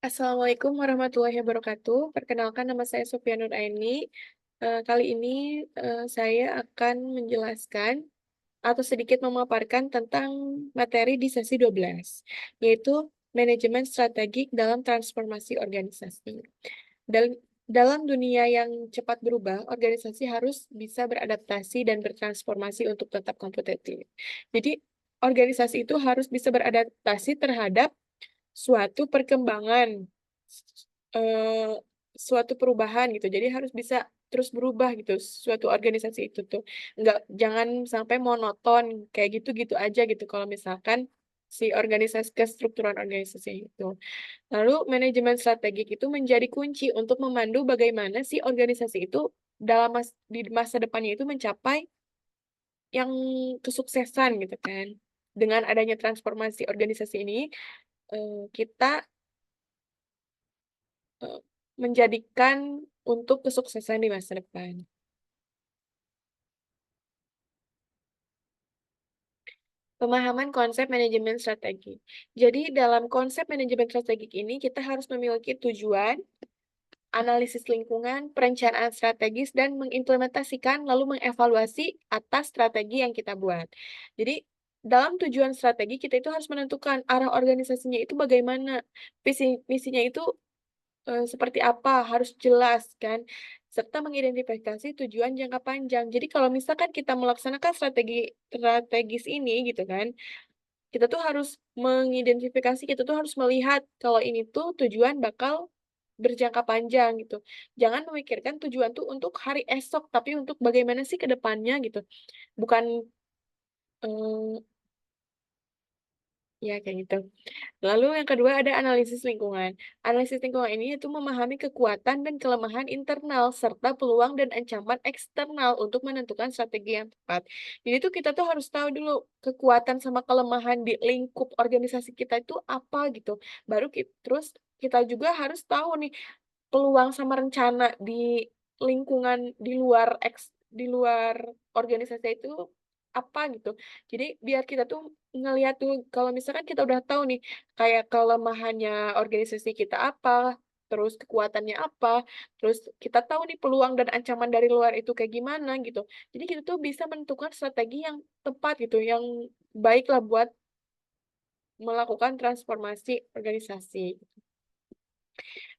Assalamualaikum warahmatullahi wabarakatuh. Perkenalkan nama saya Sofia Nuraini. Kali ini saya akan menjelaskan atau sedikit memaparkan tentang materi di sesi 12, yaitu manajemen strategik dalam transformasi organisasi. Dalam dunia yang cepat berubah, organisasi harus bisa beradaptasi dan bertransformasi untuk tetap kompetitif. Jadi, organisasi itu harus bisa beradaptasi terhadap suatu perkembangan, eee, suatu perubahan gitu. Jadi harus bisa terus berubah gitu, suatu organisasi itu tuh. Jangan sampai monoton, kayak gitu-gitu aja gitu kalau misalkan si kestrukturan organisasi itu. Lalu manajemen strategik itu menjadi kunci untuk memandu bagaimana si organisasi itu di masa depannya itu mencapai yang kesuksesan gitu kan. Dengan adanya transformasi organisasi ini, kita Eee, menjadikan untuk kesuksesan di masa depan. Pemahaman konsep manajemen strategi. Jadi dalam konsep manajemen strategik ini kita harus memiliki tujuan, analisis lingkungan, perencanaan strategis, dan mengimplementasikan lalu mengevaluasi atas strategi yang kita buat. Jadi dalam tujuan strategi kita itu harus menentukan arah organisasinya itu bagaimana, visi misinya itu seperti apa, harus jelas kan, serta mengidentifikasi tujuan jangka panjang. Jadi kalau misalkan kita melaksanakan strategi strategis ini gitu kan, kita tuh harus mengidentifikasi, kita tuh harus melihat kalau ini tuh tujuan bakal berjangka panjang gitu. Jangan memikirkan tujuan tuh untuk hari esok, tapi untuk bagaimana sih ke depannya gitu. Bukan, eee ya kayak gitu. Lalu yang kedua ada analisis lingkungan. Analisis lingkungan ini itu memahami kekuatan dan kelemahan internal serta peluang dan ancaman eksternal untuk menentukan strategi yang tepat. Jadi tuh kita tuh harus tahu dulu kekuatan sama kelemahan di lingkup organisasi kita itu apa gitu. Terus kita juga harus tahu nih peluang sama rencana di lingkungan di luar organisasi itu apa gitu. Jadi biar kita tuh ngelihat tuh kalau misalkan kita udah tahu nih kayak kelemahannya organisasi kita apa, terus kekuatannya apa, terus kita tahu nih peluang dan ancaman dari luar itu kayak gimana gitu. Jadi kita tuh bisa menentukan strategi yang tepat gitu, yang baiklah buat melakukan transformasi organisasi.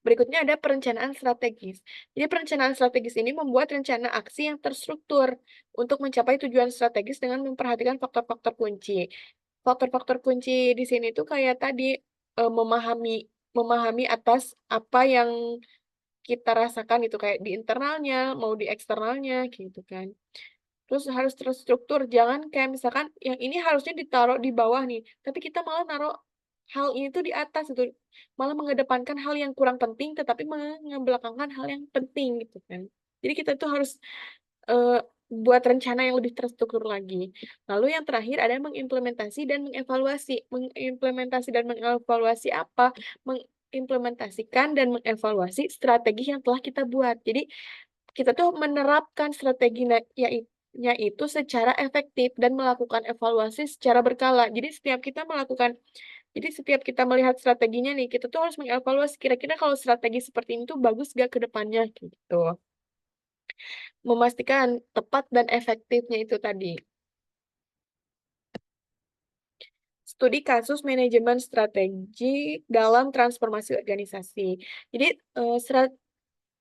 Berikutnya ada perencanaan strategis. Jadi perencanaan strategis ini membuat rencana aksi yang terstruktur untuk mencapai tujuan strategis dengan memperhatikan faktor-faktor kunci. Faktor-faktor kunci di sini tuh kayak tadi, memahami memahami atas apa yang kita rasakan gitu, kayak di internalnya, mau di eksternalnya, gitu kan. Terus harus terstruktur, jangan kayak misalkan yang ini harusnya ditaruh di bawah nih, tapi kita malah naruh hal ini tuh di atas gitu, malah mengedepankan hal yang kurang penting, tetapi mengebelakangkan hal yang penting gitu kan. Jadi kita tuh harus, eee, buat rencana yang lebih terstruktur lagi. Lalu yang terakhir ada mengimplementasi dan mengevaluasi. Mengimplementasi dan mengevaluasi apa? Mengimplementasikan dan mengevaluasi strategi yang telah kita buat. Jadi kita tuh menerapkan nya itu secara efektif dan melakukan evaluasi secara berkala. Jadi setiap kita melihat strateginya nih, kita tuh harus mengevaluasi kira-kira kalau strategi seperti ini tuh bagus nggak ke depannya, gitu. Memastikan tepat dan efektifnya itu tadi. Studi kasus manajemen strategi dalam transformasi organisasi. Jadi,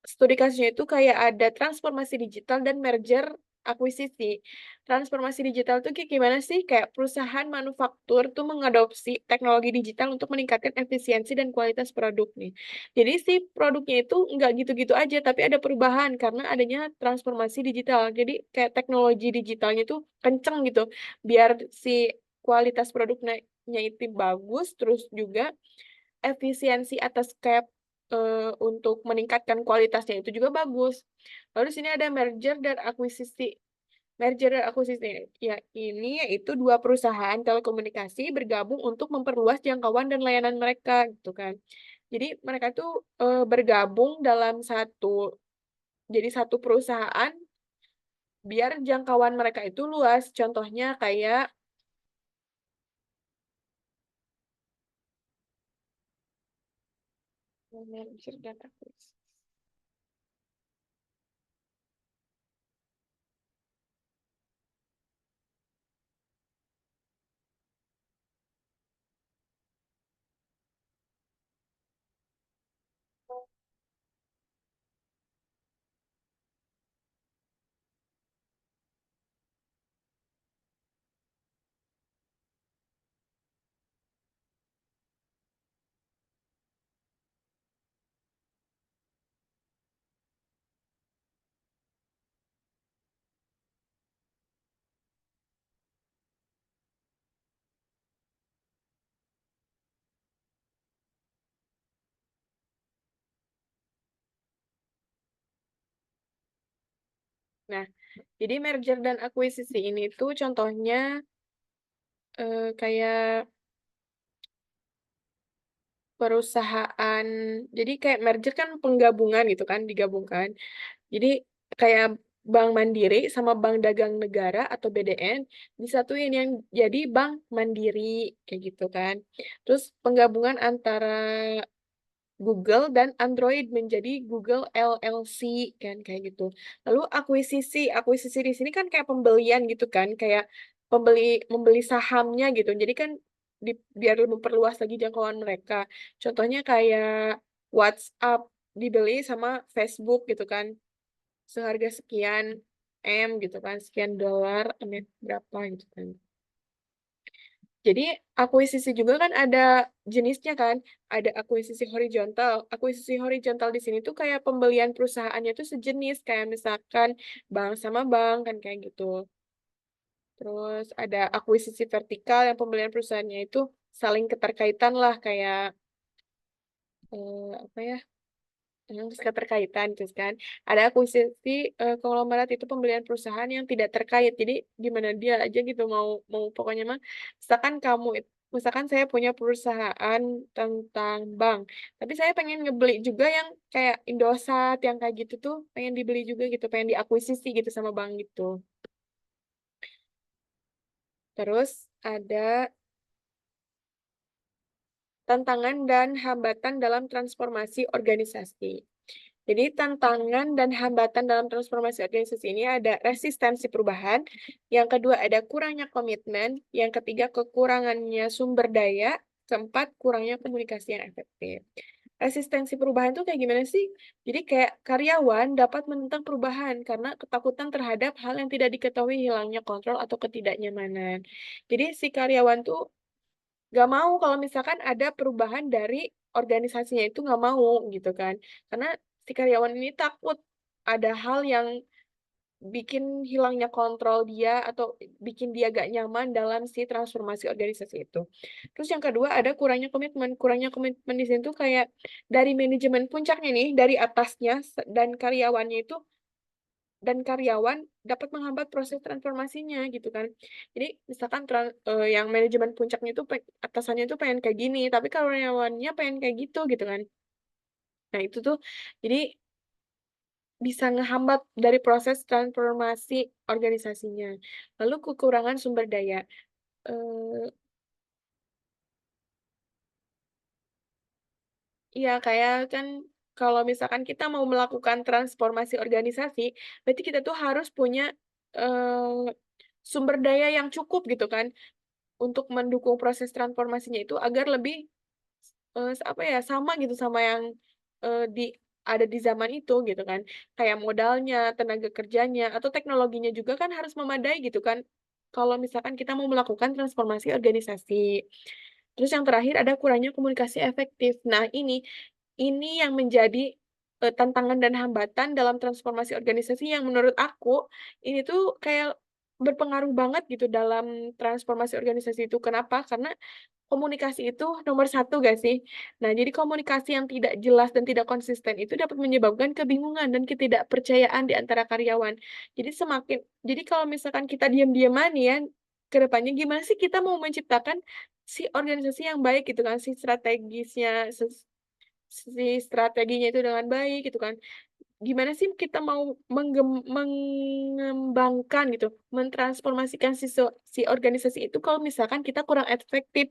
studi kasusnya itu kayak ada transformasi digital dan merger akuisisi. Transformasi digital tuh kayak gimana sih? Kayak perusahaan manufaktur tuh mengadopsi teknologi digital untuk meningkatkan efisiensi dan kualitas produk nih. Jadi si produknya itu nggak gitu-gitu aja, tapi ada perubahan karena adanya transformasi digital. Jadi kayak teknologi digitalnya tuh kenceng gitu, biar si kualitas produknya itu bagus, terus juga efisiensi atas untuk meningkatkan kualitasnya itu juga bagus. Lalu di sini ada merger dan akuisisi. Merger dan akuisisi, ya ini yaitu 2 perusahaan telekomunikasi bergabung untuk memperluas jangkauan dan layanan mereka, gitu kan. Jadi mereka tuh, bergabung dalam satu perusahaan biar jangkauan mereka itu luas. Contohnya kayak Merger dan akuisisi. Nah, jadi merger dan akuisisi ini tuh contohnya kayak perusahaan, jadi kayak merger kan penggabungan gitu kan, digabungkan. Jadi kayak Bank Mandiri sama Bank Dagang Negara atau BDN disatuin yang jadi Bank Mandiri kayak gitu kan. Terus penggabungan antara Google dan Android menjadi Google LLC kan kayak gitu. Lalu akuisisi, akuisisi di sini kan kayak pembelian gitu kan, kayak membeli sahamnya gitu. Jadi kan biar memperluas lagi jangkauan mereka. Contohnya kayak WhatsApp dibeli sama Facebook gitu kan, seharga sekian M gitu kan, sekian dolar, berapa gitu kan. Jadi akuisisi juga kan ada jenisnya kan, ada akuisisi horizontal. Akuisisi horizontal di sini tuh kayak pembelian perusahaannya tuh sejenis, kayak misalkan bank sama bank kan kayak gitu. Terus ada akuisisi vertikal yang pembelian perusahaannya itu saling keterkaitan lah kayak apa ya? Terus keterkaitan terus kan. Ada akuisisi konglomerat itu pembelian perusahaan yang tidak terkait. Jadi di mana dia aja gitu mau mau pokoknya mah misalkan misalkan saya punya perusahaan tentang bank, tapi saya pengen ngebeli juga yang kayak Indosat yang kayak gitu tuh pengen dibeli juga gitu, pengen diakuisisi gitu sama bank gitu. Terus ada tantangan dan hambatan dalam transformasi organisasi. Jadi tantangan dan hambatan dalam transformasi organisasi ini ada resistensi perubahan, yang kedua ada kurangnya komitmen, yang ketiga kekurangannya sumber daya, keempat kurangnya komunikasi yang efektif. Resistensi perubahan itu kayak gimana sih? Jadi kayak karyawan dapat menentang perubahan karena ketakutan terhadap hal yang tidak diketahui, hilangnya kontrol atau ketidaknyamanan. Jadi si karyawan tuh gak mau kalau misalkan ada perubahan dari organisasinya itu nggak mau gitu kan. Karena si karyawan ini takut ada hal yang bikin hilangnya kontrol dia atau bikin dia gak nyaman dalam si transformasi organisasi itu. Terus yang kedua ada kurangnya komitmen. Kurangnya komitmen di sini tuh kayak dari manajemen puncaknya nih, dari atasnya dan karyawannya itu dan karyawan dapat menghambat proses transformasinya gitu kan. Jadi misalkan yang manajemen puncaknya itu atasannya itu pengen kayak gini, tapi karyawannya pengen kayak gitu gitu kan. Nah, itu tuh jadi bisa ngehambat dari proses transformasi organisasinya. Lalu kekurangan sumber daya. Eh, iya, kayak kan kalau misalkan kita mau melakukan transformasi organisasi, berarti kita tuh harus punya eh, sumber daya yang cukup gitu kan untuk mendukung proses transformasinya itu agar lebih apa ya sama gitu sama yang di ada di zaman itu gitu kan, kayak modalnya, tenaga kerjanya, atau teknologinya juga kan harus memadai gitu kan kalau misalkan kita mau melakukan transformasi organisasi. Terus yang terakhir ada kurangnya komunikasi efektif. Nah, ini yang menjadi tantangan dan hambatan dalam transformasi organisasi yang menurut aku ini tuh kayak berpengaruh banget gitu dalam transformasi organisasi itu. Kenapa? Karena komunikasi itu nomor satu gak sih? Nah, jadi komunikasi yang tidak jelas dan tidak konsisten itu dapat menyebabkan kebingungan dan ketidakpercayaan di antara karyawan. Jadi kalau misalkan kita diam-diaman ya, ke depannya gimana sih kita mau menciptakan si organisasi yang baik gitu kan, si strateginya itu dengan baik gitu kan. Gimana sih kita mau mengembangkan gitu, mentransformasikan si organisasi itu kalau misalkan kita kurang efektif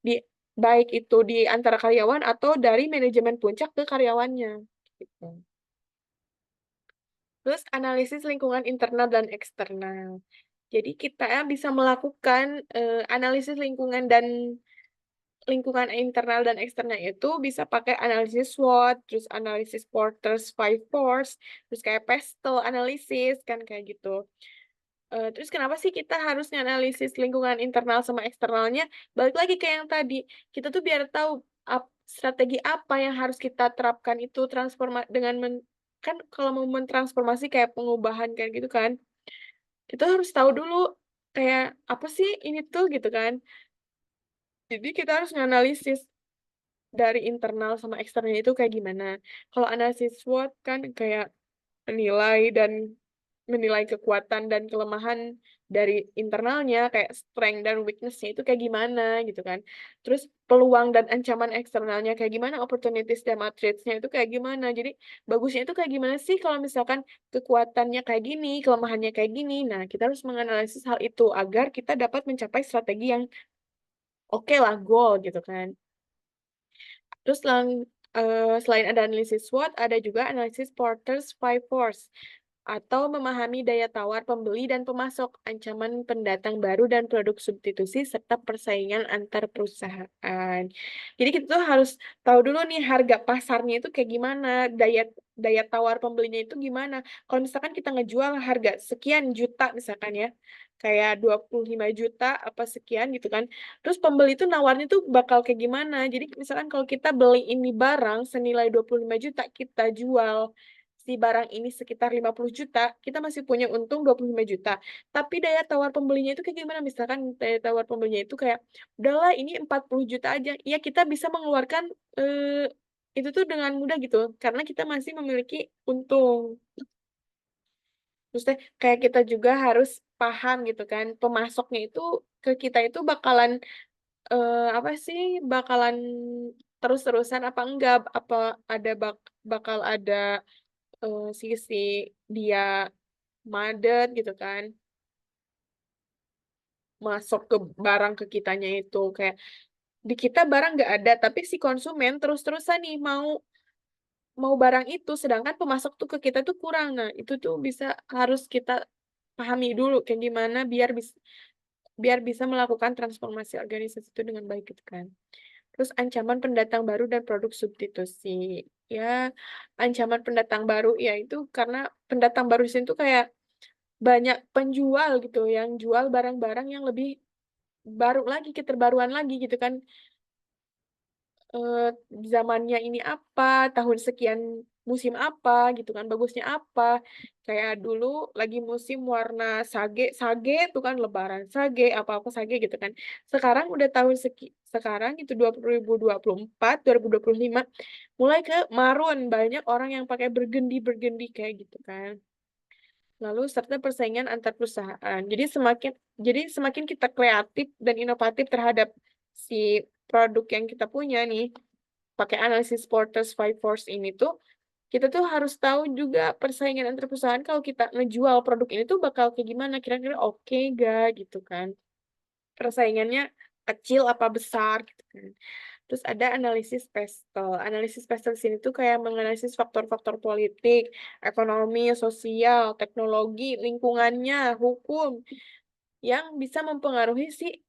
di baik itu di antara karyawan atau dari manajemen puncak ke karyawannya, gitu. Terus analisis lingkungan internal dan eksternal. Jadi kita bisa melakukan, analisis lingkungan dan lingkungan internal dan eksternal itu bisa pakai analisis SWOT, terus analisis Porter's Five Force, terus kayak PESTEL analisis, kan kayak gitu. Terus kenapa sih kita harus nganalisis lingkungan internal sama eksternalnya? Balik lagi ke yang tadi, kita tuh biar tahu strategi apa yang harus kita terapkan itu dengan kan kalau mau mentransformasi kayak pengubahan kayak gitu kan, kita harus tahu dulu kayak, "Apa sih ini tuh?" Gitu kan. Jadi kita harus nganalisis dari internal sama eksternalnya itu kayak gimana. Kalau analisis SWOT kan kayak menilai dan menilai kekuatan dan kelemahan dari internalnya, kayak strength dan weakness-nya itu kayak gimana, gitu kan. Terus peluang dan ancaman eksternalnya kayak gimana, opportunities dan threats-nya itu kayak gimana. Jadi bagusnya itu kayak gimana sih kalau misalkan kekuatannya kayak gini, kelemahannya kayak gini. Nah, kita harus menganalisis hal itu agar kita dapat mencapai strategi yang oke lah, goal gitu kan. Terus selain ada analisis SWOT, ada juga analisis Porter's Five Force, atau memahami daya tawar pembeli dan pemasok, ancaman pendatang baru dan produk substitusi, serta persaingan antar perusahaan. Jadi kita tuh harus tahu dulu nih harga pasarnya itu kayak gimana, daya daya tawar pembelinya itu gimana. Kalau misalkan kita ngejual harga sekian juta misalkan ya, kayak 25 juta apa sekian gitu kan, terus pembeli itu nawarnya tuh bakal kayak gimana. Jadi misalkan kalau kita beli ini barang senilai 25 juta, kita jual si barang ini sekitar 50 juta, kita masih punya untung 25 juta. Tapi daya tawar pembelinya itu kayak gimana? Misalkan daya tawar pembelinya itu kayak, "Udahlah ini 40 juta aja." Ya kita bisa mengeluarkan, itu tuh dengan mudah gitu, karena kita masih memiliki untung. Maksudnya kayak kita juga harus paham gitu kan, pemasoknya itu ke kita itu bakalan, apa sih, bakalan terus-terusan apa enggak, apa ada bakal ada, sisi dia madet gitu kan, masuk ke barang ke kitanya itu, kayak di kita barang nggak ada, tapi si konsumen terus-terusan nih mau barang itu, sedangkan pemasok tuh ke kita tuh kurang. Nah, itu tuh harus kita pahami dulu kayak gimana biar bisa melakukan transformasi organisasi itu dengan baik gitu kan. Terus ancaman pendatang baru dan produk substitusi. Ya, ancaman pendatang baru ya itu karena pendatang baru di sini tuh kayak banyak penjual gitu yang jual barang-barang yang lebih baru lagi, keterbaruan lagi gitu kan. Eee, Zamannya ini apa, tahun sekian musim apa gitu kan, bagusnya apa. Kayak dulu lagi musim warna sage, sage tuh kan lebaran sage, apa-apa sage gitu kan. Sekarang itu 2024, 2025 mulai ke maroon, banyak orang yang pakai burgundy-burgundy kayak gitu kan. Lalu serta persaingan antar perusahaan. Jadi semakin kita kreatif dan inovatif terhadap si produk yang kita punya nih, pakai analisis Porter's Five Force ini tuh, kita tuh harus tahu juga persaingan antar perusahaan kalau kita ngejual produk ini tuh bakal kayak gimana, kira-kira oke nggak gitu kan. Persaingannya kecil apa besar gitu kan. Terus ada analisis PESTEL. Analisis PESTEL di sini tuh kayak menganalisis faktor-faktor politik, ekonomi, sosial, teknologi, lingkungannya, hukum, yang bisa mempengaruhi si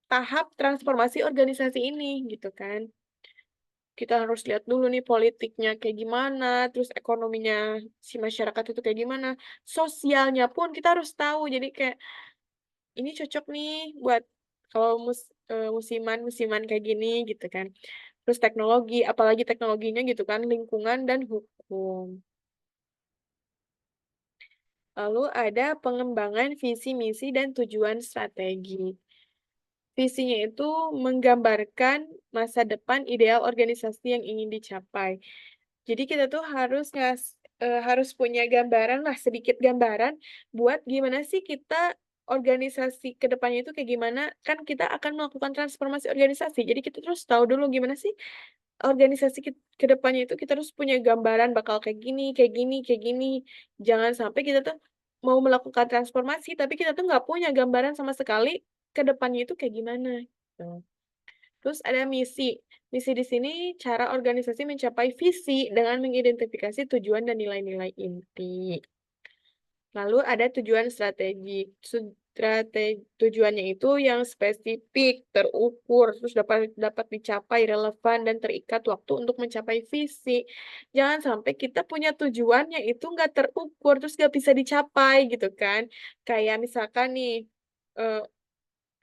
tahap transformasi organisasi ini gitu kan. Kita harus lihat dulu nih politiknya kayak gimana, terus ekonominya si masyarakat itu kayak gimana, sosialnya pun kita harus tahu. Jadi kayak, ini cocok nih buat kalau musiman-musiman kayak gini gitu kan. Terus teknologi, apalagi teknologinya gitu kan, lingkungan dan hukum. Lalu ada pengembangan visi misi dan tujuan strategi. Visinya itu menggambarkan masa depan ideal organisasi yang ingin dicapai. Jadi kita tuh harus punya gambaran lah, sedikit gambaran buat gimana sih kita organisasi ke depannya itu kayak gimana, kan kita akan melakukan transformasi organisasi. Jadi kita terus tahu dulu gimana sih organisasi ke depannya itu kita harus punya gambaran bakal kayak gini kayak gini kayak gini. Jangan sampai kita tuh mau melakukan transformasi, tapi kita tuh nggak punya gambaran sama sekali ke depannya itu kayak gimana, gitu. Terus ada misi. Misi di sini cara organisasi mencapai visi dengan mengidentifikasi tujuan dan nilai-nilai inti. Lalu ada tujuan strategi. Tujuannya itu yang spesifik, terukur, terus dapat dapat dicapai, relevan, dan terikat waktu untuk mencapai visi. Jangan sampai kita punya tujuan yang itu nggak terukur, terus nggak bisa dicapai gitu kan. Kayak misalkan nih, eee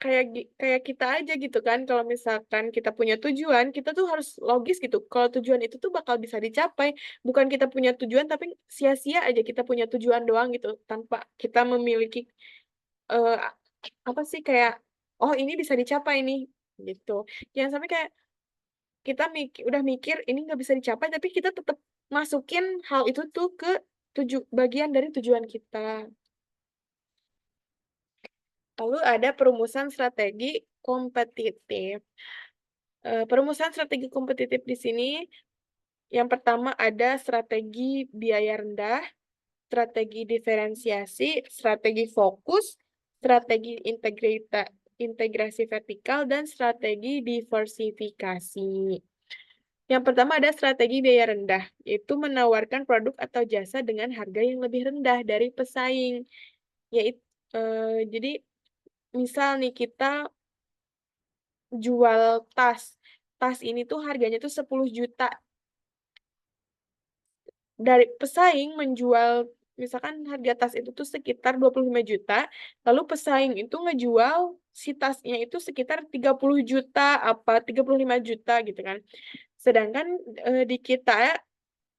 kayak kita aja gitu kan, kalau misalkan kita punya tujuan, kita tuh harus logis gitu, kalau tujuan itu tuh bakal bisa dicapai, bukan kita punya tujuan tapi sia-sia aja kita punya tujuan doang gitu, tanpa kita memiliki, eee, apa sih, kayak, "Oh ini bisa dicapai nih," gitu. Jangan sampai kayak kita udah mikir ini nggak bisa dicapai, tapi kita tetap masukin hal itu tuh ke bagian dari tujuan kita. Lalu ada perumusan strategi kompetitif. Perumusan strategi kompetitif di sini, yang pertama ada strategi biaya rendah, strategi diferensiasi, strategi fokus, strategi integrasi vertikal, dan strategi diversifikasi. Yang pertama ada strategi biaya rendah, yaitu menawarkan produk atau jasa dengan harga yang lebih rendah dari pesaing. Jadi misal nih kita jual tas, tas ini tuh harganya tuh 10 juta. Dari pesaing menjual misalkan harga tas itu tuh sekitar 25 juta, lalu pesaing itu ngejual si tasnya itu sekitar 30 juta, 35 juta gitu kan. Sedangkan, di kita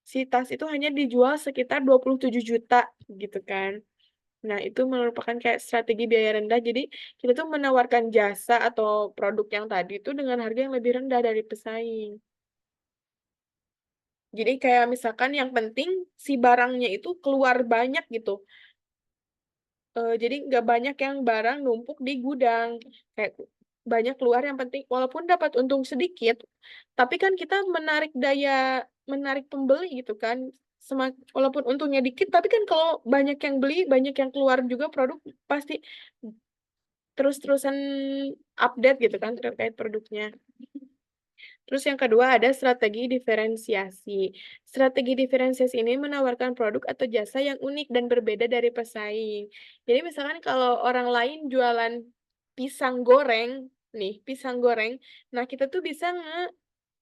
si tas itu hanya dijual sekitar 27 juta gitu kan. Nah, itu merupakan kayak strategi biaya rendah, jadi kita tuh menawarkan jasa atau produk yang tadi itu dengan harga yang lebih rendah dari pesaing. Jadi kayak misalkan yang penting si barangnya itu keluar banyak gitu, jadi nggak banyak yang barang numpuk di gudang, kayak banyak keluar yang penting walaupun dapat untung sedikit, tapi kan kita menarik pembeli gitu kan, walaupun untungnya dikit, tapi kan kalau banyak yang beli, banyak yang keluar juga produk, pasti terus-terusan update gitu kan terkait produknya. Terus yang kedua ada strategi diferensiasi. Strategi diferensiasi ini menawarkan produk atau jasa yang unik dan berbeda dari pesaing. Jadi misalkan kalau orang lain jualan pisang goreng, nih, pisang goreng, nah kita tuh bisa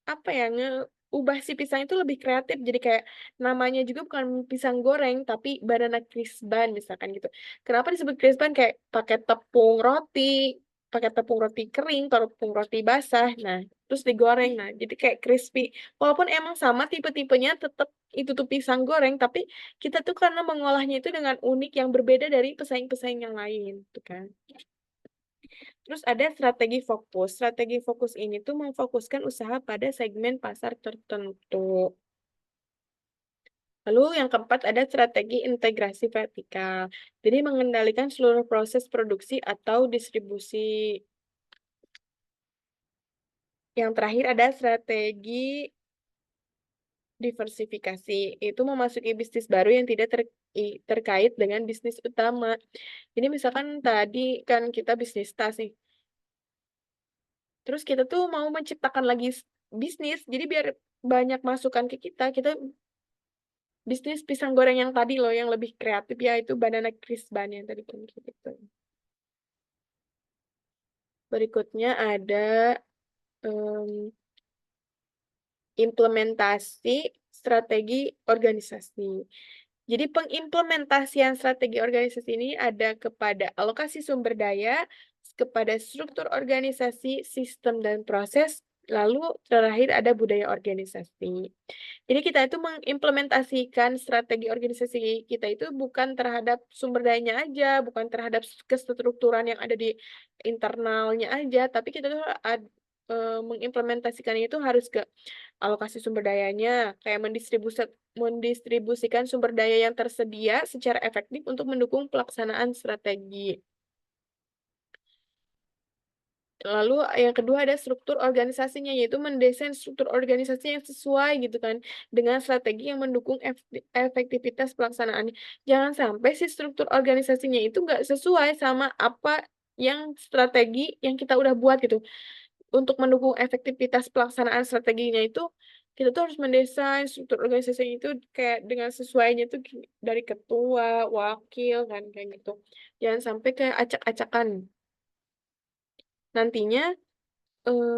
apa ya, ngeubah si pisang itu lebih kreatif, jadi kayak namanya juga bukan pisang goreng, tapi banana crisp bun misalkan gitu. Kenapa disebut crisp bun? Kayak pakai tepung roti kering, tepung roti basah, nah terus digoreng, nah jadi kayak crispy. Walaupun emang sama tipe-tipenya tetep itu tuh pisang goreng, tapi kita tuh karena mengolahnya itu dengan unik yang berbeda dari pesaing-pesaing yang lain, gitu kan. Terus ada strategi fokus. Strategi fokus ini tuh memfokuskan usaha pada segmen pasar tertentu. Lalu yang keempat ada strategi integrasi vertikal. Jadi mengendalikan seluruh proses produksi atau distribusi. Yang terakhir ada strategi diversifikasi. Itu memasuki bisnis baru yang tidak terkait dengan bisnis utama. Jadi misalkan tadi kan kita bisnis tas nih. Terus kita tuh mau menciptakan lagi bisnis, jadi biar banyak masukan ke kita, kita bisnis pisang goreng yang tadi loh, yang lebih kreatif, yaitu banana crisp bun yang tadi kan gitu. Berikutnya ada, mmm, implementasi strategi organisasi. Jadi pengimplementasian strategi organisasi ini ada kepada alokasi sumber daya, kepada struktur organisasi, sistem dan proses, lalu terakhir ada budaya organisasi. Jadi kita itu mengimplementasikan strategi organisasi kita itu bukan terhadap sumber dayanya aja, bukan terhadap kestrukturan yang ada di internalnya aja, tapi kita tuh mengimplementasikannya itu harus ke alokasi sumber dayanya, kayak mendistribusikan sumber daya yang tersedia secara efektif untuk mendukung pelaksanaan strategi. Lalu yang kedua ada struktur organisasinya, yaitu mendesain struktur organisasi yang sesuai gitu kan, dengan strategi yang mendukung efektivitas pelaksanaannya. Jangan sampai si struktur organisasinya itu nggak sesuai sama apa yang strategi yang kita udah buat gitu. untuk mendukung efektivitas pelaksanaan strateginya itu, kita tuh harus mendesain struktur organisasi itu kayak dengan sesuainya tuh dari ketua, wakil, kan, kayak gitu. Jangan sampai kayak acak-acakan. Nantinya,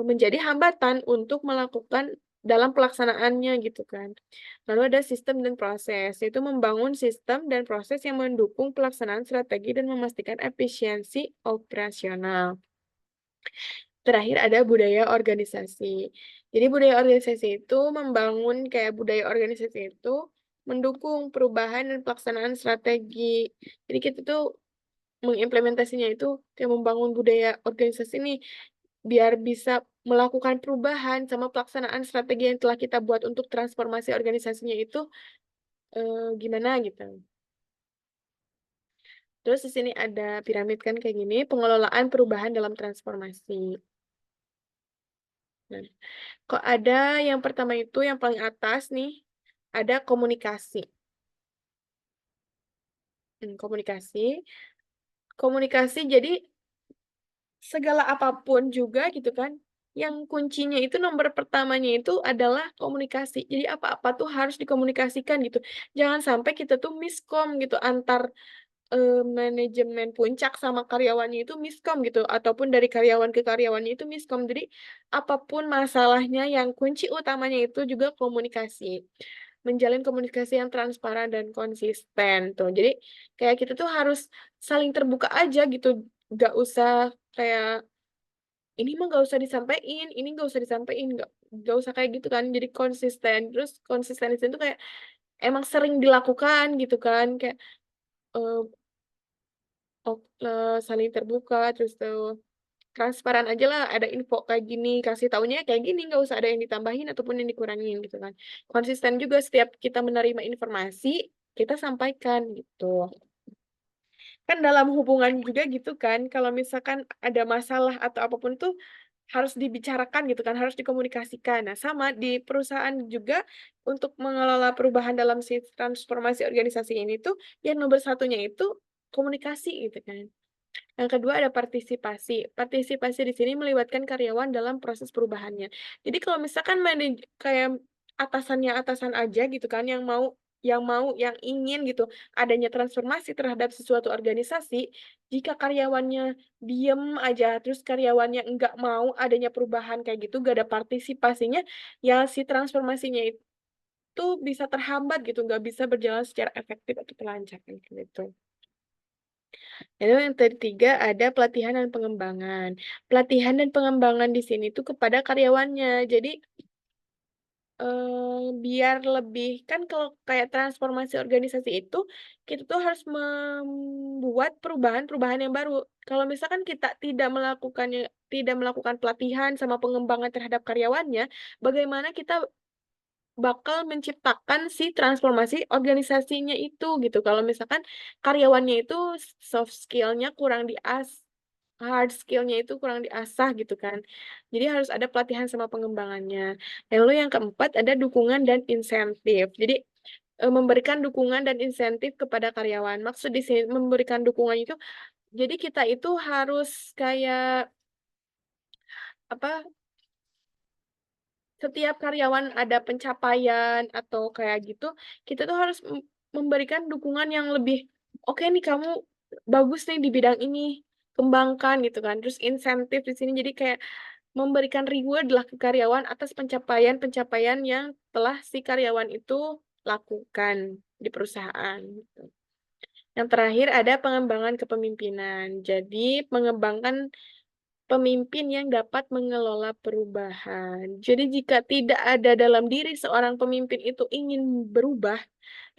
menjadi hambatan untuk melakukan dalam pelaksanaannya gitu kan. Lalu ada sistem dan proses, yaitu membangun sistem dan proses yang mendukung pelaksanaan strategi dan memastikan efisiensi operasional. Terakhir ada budaya organisasi. Jadi budaya organisasi itu membangun kayak budaya organisasi itu mendukung perubahan dan pelaksanaan strategi. Jadi kita tuh mengimplementasinya itu kayak membangun budaya organisasi nih biar bisa melakukan perubahan sama pelaksanaan strategi yang telah kita buat untuk transformasi organisasinya itu, gimana gitu. Terus di sini ada piramid kan kayak gini, pengelolaan perubahan dalam transformasi. Nah, kok ada yang pertama itu yang paling atas nih, ada komunikasi. Komunikasi. Komunikasi jadi segala apapun juga gitu kan, yang kuncinya itu nomor pertamanya itu adalah komunikasi. Jadi apa-apa tuh harus dikomunikasikan gitu. Jangan sampai kita tuh miskom gitu antar, manajemen puncak sama karyawannya itu miskom gitu, ataupun dari karyawan ke karyawannya itu miskom. Jadi apapun masalahnya yang kunci utamanya itu juga komunikasi. Menjalin komunikasi yang transparan dan konsisten tuh. Jadi kayak kita tuh harus saling terbuka aja gitu, nggak usah kayak, "Ini mah nggak usah disampein, ini nggak usah disampein," nggak usah kayak gitu kan. Jadi konsisten, terus konsisten di situ kayak emang sering dilakukan gitu kan, kayak, eee, saling terbuka, terus tuh transparan ajalah, ada info kayak gini, kasih taunya kayak gini, nggak usah ada yang ditambahin ataupun yang dikurangin gitu kan. Konsisten juga setiap kita menerima informasi, kita sampaikan gitu. Kan dalam hubungan juga gitu kan, kalau misalkan ada masalah atau apapun tuh harus dibicarakan gitu kan, harus dikomunikasikan. Nah, sama di perusahaan juga untuk mengelola perubahan dalam si transformasi organisasi ini tuh, yang nomor satunya itu komunikasi gitu kan. Yang kedua ada partisipasi. Partisipasi di sini melibatkan karyawan dalam proses perubahannya. Jadi kalau misalkan kayak atasan aja gitu kan yang ingin gitu adanya transformasi terhadap sesuatu organisasi, jika karyawannya diem aja, terus karyawannya enggak mau adanya perubahan kayak gitu, nggak ada partisipasinya, ya si transformasinya itu bisa terhambat gitu, nggak bisa berjalan secara efektif atau lancar kayak gitu. Lalu yang ketiga ada pelatihan dan pengembangan. Pelatihan dan pengembangan di sini tuh kepada karyawannya. Jadi, biar lebih kan kalau kayak transformasi organisasi itu, kita tuh harus membuat perubahan-perubahan yang baru. Kalau misalkan kita tidak melakukan pelatihan sama pengembangan terhadap karyawannya, bagaimana kita bakal menciptakan si transformasi organisasinya itu, gitu. Kalau misalkan karyawannya itu soft skill-nya kurang hard skill-nya itu kurang diasah gitu kan. Jadi harus ada pelatihan sama pengembangannya. Lalu yang keempat ada dukungan dan insentif. Jadi, memberikan dukungan dan insentif kepada karyawan. Maksud di sini memberikan dukungan itu, jadi kita itu harus kayak, apa, setiap karyawan ada pencapaian atau kayak gitu, kita tuh harus memberikan dukungan yang lebih, "Oke nih kamu bagus nih di bidang ini, kembangkan," gitu kan. Terus insentif di sini jadi kayak memberikan reward lah ke karyawan atas pencapaian-pencapaian yang telah si karyawan itu lakukan di perusahaan, gitu. Yang terakhir ada pengembangan kepemimpinan. Jadi mengembangkan pemimpin yang dapat mengelola perubahan. Jadi jika tidak ada dalam diri seorang pemimpin itu ingin berubah,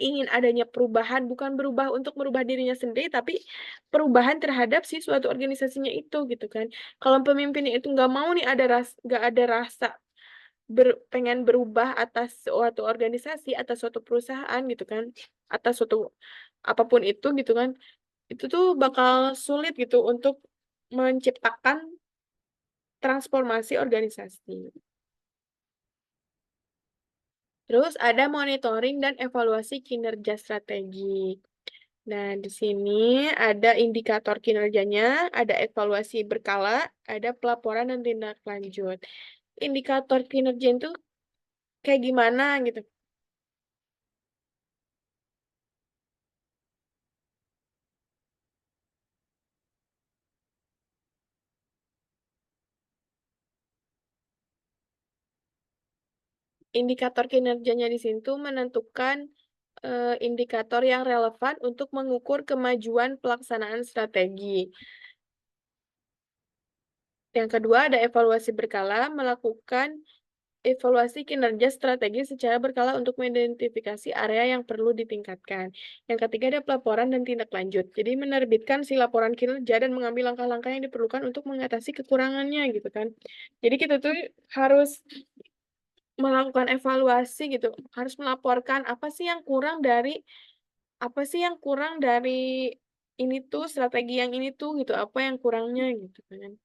ingin adanya perubahan, bukan berubah untuk merubah dirinya sendiri, tapi perubahan terhadap si suatu organisasinya itu, gitu kan. Kalau pemimpinnya itu nggak mau nih nggak ada rasa pengen berubah atas suatu organisasi, atas suatu perusahaan gitu kan, atas suatu apapun itu gitu kan, itu tuh bakal sulit gitu untuk menciptakan transformasi organisasi. Terus ada monitoring dan evaluasi kinerja strategi. Nah, di sini ada indikator kinerjanya, ada evaluasi berkala, ada pelaporan dan tindak lanjut. Indikator kinerja itu kayak gimana gitu? Indikator kinerjanya di sini tuh menentukan indikator yang relevan untuk mengukur kemajuan pelaksanaan strategi. Yang kedua ada evaluasi berkala, melakukan evaluasi kinerja strategi secara berkala untuk mengidentifikasi area yang perlu ditingkatkan. Yang ketiga ada pelaporan dan tindak lanjut. Jadi menerbitkan si laporan kinerja dan mengambil langkah-langkah yang diperlukan untuk mengatasi kekurangannya gitu kan. Jadi kita tuh harus melakukan evaluasi gitu, harus melaporkan apa sih yang kurang dari ini tuh, strategi yang ini tuh gitu, apa yang kurangnya gitu kan.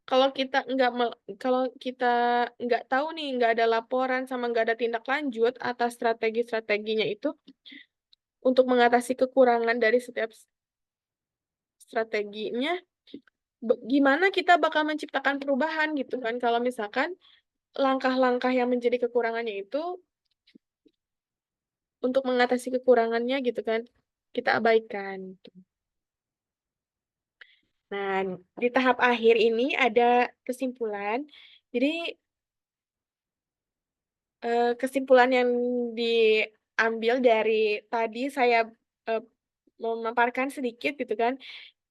Kalau kita nggak mel kalau kita nggak tahu nih, nggak ada laporan sama nggak ada tindak lanjut atas strategi-strateginya itu, untuk mengatasi kekurangan dari setiap strateginya, gimana kita bakal menciptakan perubahan gitu kan, kalau misalkan langkah-langkah yang menjadi kekurangannya itu, untuk mengatasi kekurangannya gitu kan, kita abaikan. Nah, di tahap akhir ini ada kesimpulan. Jadi, kesimpulan yang diambil dari tadi saya, eee, memaparkan sedikit gitu kan,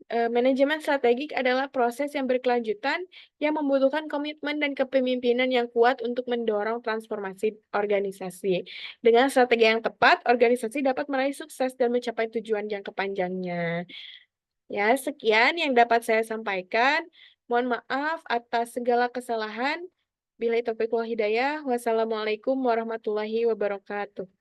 manajemen strategik adalah proses yang berkelanjutan yang membutuhkan komitmen dan kepemimpinan yang kuat untuk mendorong transformasi organisasi. Dengan strategi yang tepat, organisasi dapat meraih sukses dan mencapai tujuan jangka panjangnya. Ya, sekian yang dapat saya sampaikan. Mohon maaf atas segala kesalahan. Billahi taufiq wal hidayah. Wassalamualaikum warahmatullahi wabarakatuh.